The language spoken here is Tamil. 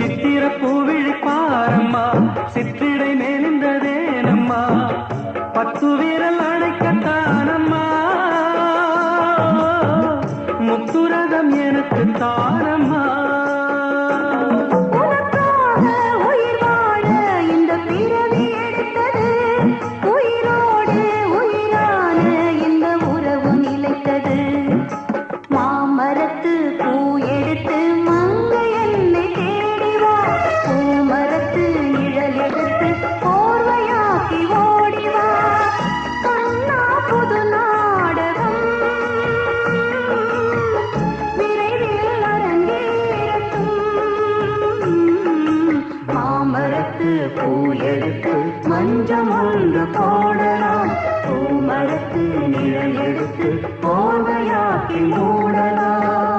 சித்திர பூவிழி பாரம்மா சிற்றிடை மேலிந்ததேனம்மா பத்து வீரல் அழைக்கத்தானம்மா முத்துரகம் எனக்கு தானம்மா பூ எடுத்து மஞ்சம் ஒன்று போடலாம் பூமரத்து நிழல் எடுத்து போதையாக்கி மூடலாம்